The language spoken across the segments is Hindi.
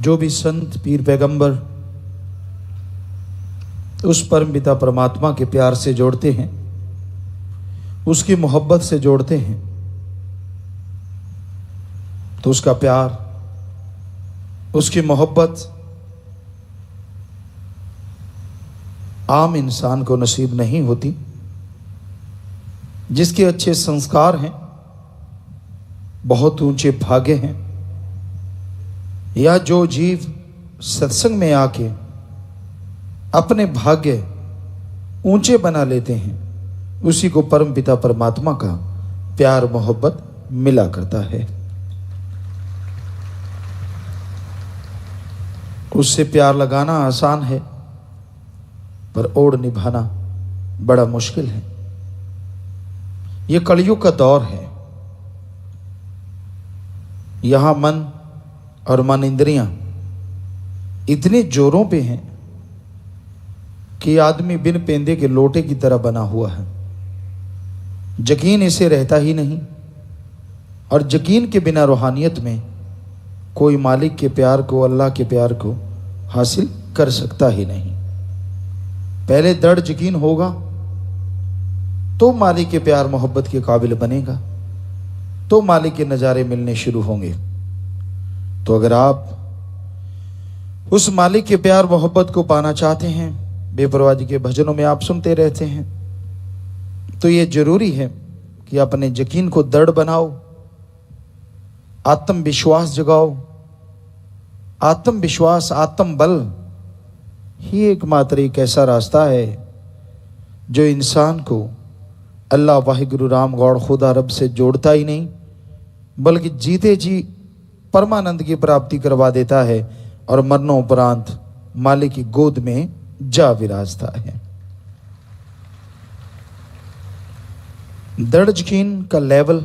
जो भी संत पीर पैगंबर उस परम पिता परमात्मा के प्यार से जोड़ते हैं, उसकी मोहब्बत से जोड़ते हैं, तो उसका प्यार, उसकी मोहब्बत आम इंसान को नसीब नहीं होती। जिसके अच्छे संस्कार हैं, बहुत ऊंचे भाग्य हैं, या जो जीव सत्संग में आके अपने भाग्य ऊंचे बना लेते हैं, उसी को परम पिता परमात्मा का प्यार मोहब्बत मिला करता है। उससे प्यार लगाना आसान है, पर ओढ़ निभाना बड़ा मुश्किल है। यह कलयुग का दौर है। यहां मन और मन इंद्रियां इतने जोरों पे हैं कि आदमी बिन पेंदे के लोटे की तरह बना हुआ है। यकीन इसे रहता ही नहीं, और यकीन के बिना रूहानियत में कोई मालिक के प्यार को, अल्लाह के प्यार को हासिल कर सकता ही नहीं। पहले दृढ़ यकीन होगा तो मालिक के प्यार मोहब्बत के काबिल बनेगा, तो मालिक के नज़ारे मिलने शुरू होंगे। तो अगर आप उस मालिक के प्यार मोहब्बत को पाना चाहते हैं, बेपरवाह जी के भजनों में आप सुनते रहते हैं, तो ये जरूरी है कि अपने यकीन को दृढ़ बनाओ, आत्मविश्वास जगाओ। आत्मविश्वास, आत्म बल ही एकमात्र एक ऐसा रास्ता है जो इंसान को अल्लाह वाहिगुरु राम गौड़ खुदा रब से जोड़ता ही नहीं, बल्कि जीते जी परमानंद की प्राप्ति करवा देता है और मरणोपरांत मालिक की गोद में जा विराजता है। दृढ़ यकीन का लेवल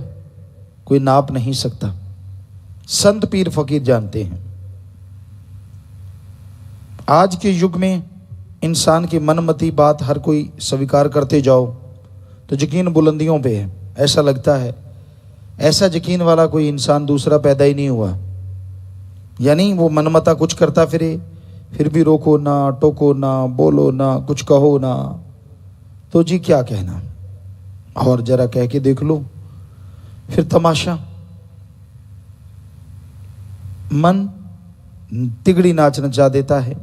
कोई नाप नहीं सकता। संत पीर फकीर जानते हैं। आज के युग में इंसान की मनमती बात हर कोई स्वीकार करते जाओ तो यकीन बुलंदियों पे है। ऐसा लगता है ऐसा यकीन वाला कोई इंसान दूसरा पैदा ही नहीं हुआ। यानी वो मनमता कुछ करता फिरे, फिर भी रोको ना, टोको ना, बोलो ना, कुछ कहो ना, तो जी क्या कहना, और जरा कह के देख लो, फिर तमाशा। मन तिगड़ी नाच नचा देता है,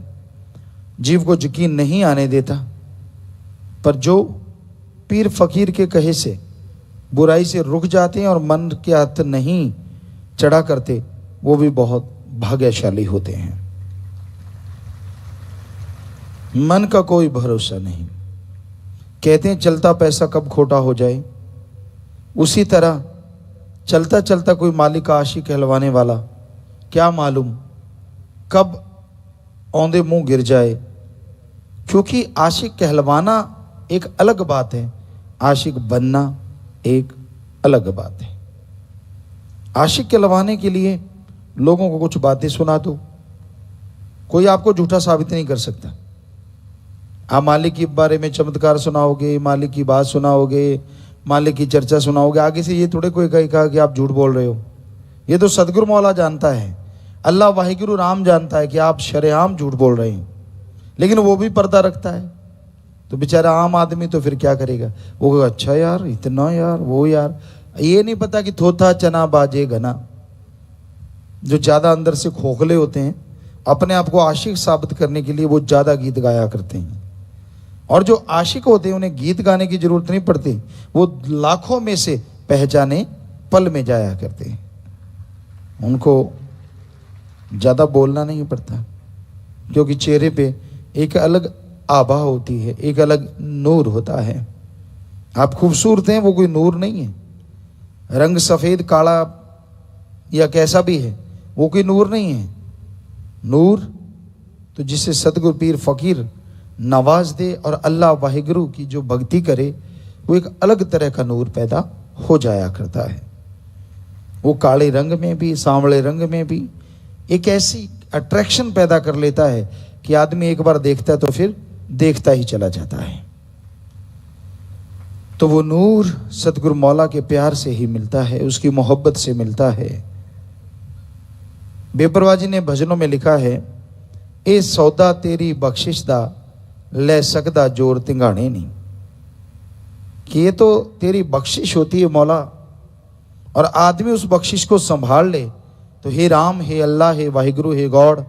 जीव को यकीन नहीं आने देता। पर जो पीर फकीर के कहे से बुराई से रुक जाते हैं और मन के हाथ नहीं चढ़ा करते, वो भी बहुत भाग्यशाली होते हैं। मन का कोई भरोसा नहीं। कहते हैं चलता पैसा कब खोटा हो जाए, उसी तरह चलता चलता कोई मालिक का आशिक कहलवाने वाला, क्या मालूम कब औंधे मुंह गिर जाए। क्योंकि आशिक कहलवाना एक अलग बात है, आशिक बनना एक अलग बात है। आशिक कहलवाने के लिए लोगों को कुछ बातें सुना दो, कोई आपको झूठा साबित नहीं कर सकता। आप मालिक के बारे में चमत्कार सुनाओगे, मालिक की बात सुनाओगे, मालिक की चर्चा सुनाओगे, आगे से ये थोड़े कोई कहेगा कि आप झूठ बोल रहे हो। ये तो सदगुरु मौला जानता है, अल्लाह वाहिगुरु राम जानता है कि आप शरेआम झूठ बोल रहे हैं, लेकिन वो भी पर्दा रखता है। तो बेचारा आम आदमी तो फिर क्या करेगा, वो कहेगा अच्छा यार, इतना यार, वो यार, ये नहीं पता कि थोथा चना बाजे घना। जो ज़्यादा अंदर से खोखले होते हैं, अपने आप को आशिक साबित करने के लिए वो ज़्यादा गीत गाया करते हैं, और जो आशिक होते हैं उन्हें गीत गाने की जरूरत नहीं पड़ती, वो लाखों में से पहचाने पल में जाया करते हैं। उनको ज़्यादा बोलना नहीं पड़ता, क्योंकि चेहरे पे एक अलग आभा होती है, एक अलग नूर होता है। आप खूबसूरत हैं, वो कोई नूर नहीं है। रंग सफ़ेद काला या कैसा भी है, वो कोई नूर नहीं है। नूर तो जिसे सतगुरु पीर फकीर नवाज दे और अल्लाह वाहिगुरु की जो भक्ति करे, वो एक अलग तरह का नूर पैदा हो जाया करता है। वो काले रंग में भी, सांवले रंग में भी एक ऐसी अट्रैक्शन पैदा कर लेता है कि आदमी एक बार देखता है तो फिर देखता ही चला जाता है। तो वो नूर सतगुरु मौला के प्यार से ही मिलता है, उसकी मोहब्बत से मिलता है। बेपरवाह जी ने भजनों में लिखा है, ए सौदा तेरी बख्शिश दा ले सकदा जोर तिंगाणे नहीं, कि ये तो तेरी बख्शिश होती है मौला, और आदमी उस बख्शिश को संभाल ले तो हे राम, हे अल्लाह, हे वाहिगुरु, हे गॉड,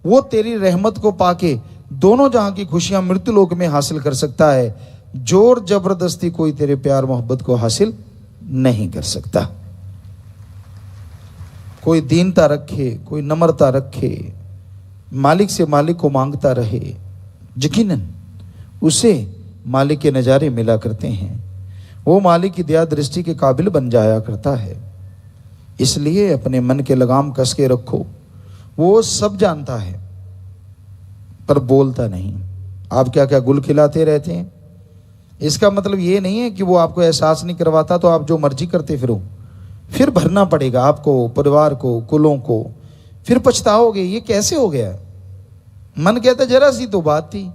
वो तेरी रहमत को पाके दोनों जहां की खुशियां मृत्यु लोक में हासिल कर सकता है। जोर जबरदस्ती कोई तेरे प्यार मोहब्बत को हासिल नहीं कर सकता। कोई दीनता रखे, कोई नम्रता रखे, मालिक से मालिक को मांगता रहे, यकीनन उसे मालिक के नज़ारे मिला करते हैं, वो मालिक की दया दृष्टि के काबिल बन जाया करता है। इसलिए अपने मन के लगाम कस के रखो। वो सब जानता है पर बोलता नहीं। आप क्या क्या गुल खिलाते रहते हैं, इसका मतलब ये नहीं है कि वो आपको एहसास नहीं करवाता तो आप जो मर्जी करते फिरो, फिर भरना पड़ेगा आपको, परिवार को, कुलों को, फिर पछताओगे ये कैसे हो गया। मन कहता जरा सी तो बात थी,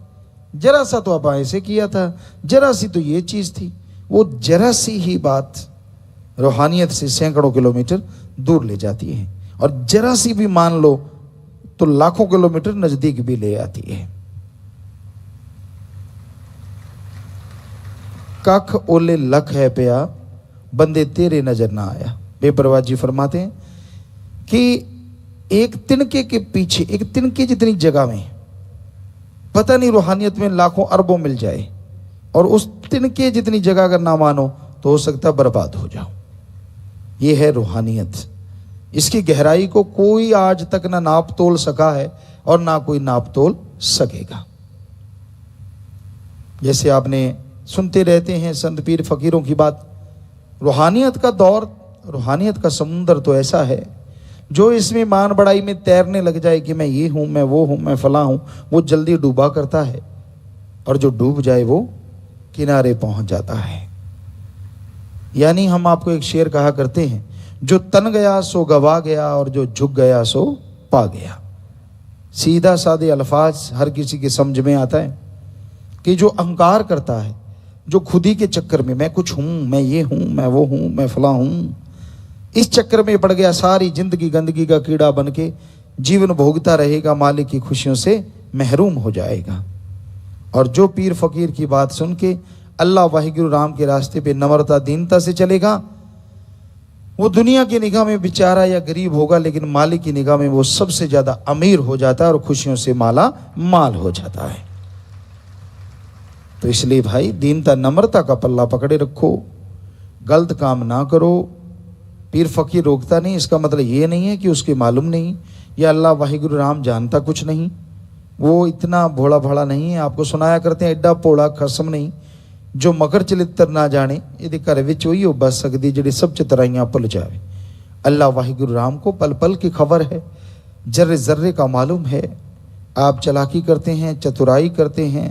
जरा सा तो आप ऐसे किया था, जरा सी तो ये चीज थी। वो जरा सी ही बात रूहानियत से सैकड़ों किलोमीटर दूर ले जाती है, और जरा सी भी मान लो तो लाखों किलोमीटर नजदीक भी ले आती है। कख ओले लख है पिया, बंदे तेरे नजर ना आया। बेपरवाह जी फरमाते हैं कि एक तिनके के पीछे, एक तिनके जितनी जगह में पता नहीं रूहानियत में लाखों अरबों मिल जाए, और उस तिनके जितनी जगह अगर ना मानो तो हो सकता है बर्बाद हो जाओ। ये है रूहानियत। इसकी गहराई को कोई आज तक ना नाप तोल सका है और ना कोई नाप तोल सकेगा। जैसे आपने सुनते रहते हैं संत पीर फकीरों की बात, रूहानियत का दौर, रूहानियत का समुंदर तो ऐसा है जो इसमें मान बड़ाई में तैरने लग जाए कि मैं ये हूं, मैं वो हूं, मैं फला हूं, वो जल्दी डूबा करता है, और जो डूब जाए वो किनारे पहुंच जाता है। यानी हम आपको एक शेर कहा करते हैं, जो तन गया सो गवा गया और जो झुक गया सो पा गया। सीधा सादे अल्फाज हर किसी के समझ में आता है कि जो अहंकार करता है, जो खुदी के चक्कर में मैं कुछ हूं, मैं ये हूं, मैं वो हूं, मैं फला हूं, इस चक्कर में पड़ गया, सारी जिंदगी गंदगी का कीड़ा बन के जीवन भोगता रहेगा, मालिक की खुशियों से महरूम हो जाएगा। और जो पीर फकीर की बात सुन के अल्लाह वाहिगुरु राम के रास्ते पे नम्रता दीनता से चलेगा, वो दुनिया की निगाह में बेचारा या गरीब होगा, लेकिन मालिक की निगाह में वो सबसे ज्यादा अमीर हो जाता है और खुशियों से माला माल हो जाता है। तो इसलिए भाई दीनता नम्रता का पल्ला पकड़े रखो, गलत काम ना करो। पीर फकीर रोकता नहीं, इसका मतलब ये नहीं है कि उसके मालूम नहीं, या अल्लाह वाहिगुरु राम जानता कुछ नहीं, वो इतना भोला भाला नहीं है। आपको सुनाया करते हैं एडा भोला खसम नहीं जो मकर चलित्र ना जाने, यदि घर विच वही बस सकती जिहड़ी सब चतराइयां भुल जावे। अल्लाह वाहिगुरु राम को पल पल की खबर है, जर्रे जर्रे का मालूम है। आप चालाकी करते हैं, चतुराई करते हैं,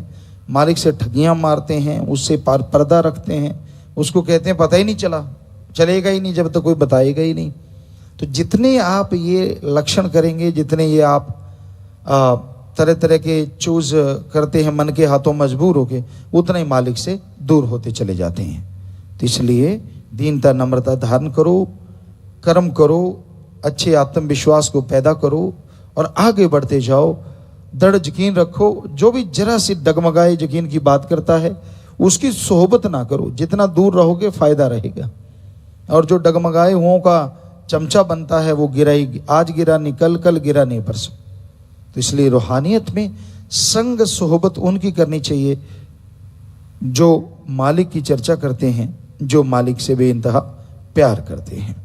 मालिक से ठगियां मारते हैं, उससे पर्दा रखते हैं, उसको कहते हैं पता ही नहीं चला, चलेगा ही नहीं जब तक कोई बताएगा ही नहीं। तो जितने आप ये लक्षण करेंगे, जितने ये आप तरह तरह के चूज करते हैं मन के हाथों मजबूर होके, उतना ही मालिक से दूर होते चले जाते हैं। तो इसलिए दीनता नम्रता धारण करो, कर्म करो, अच्छे आत्मविश्वास को पैदा करो और आगे बढ़ते जाओ। दृढ़ यकीन रखो, जो भी जरा सी डगमगाए यकीन की बात करता है उसकी सोहबत ना करो, जितना दूर रहोगे फायदा रहेगा। और जो डगमगाए हुओं का चमचा बनता है वो गिरा ही, आज गिरा नहीं कल, कल गिरा नहीं परसों। तो इसलिए रूहानियत में संग सोहबत उनकी करनी चाहिए जो मालिक की चर्चा करते हैं, जो मालिक से बेइंतहा प्यार करते हैं।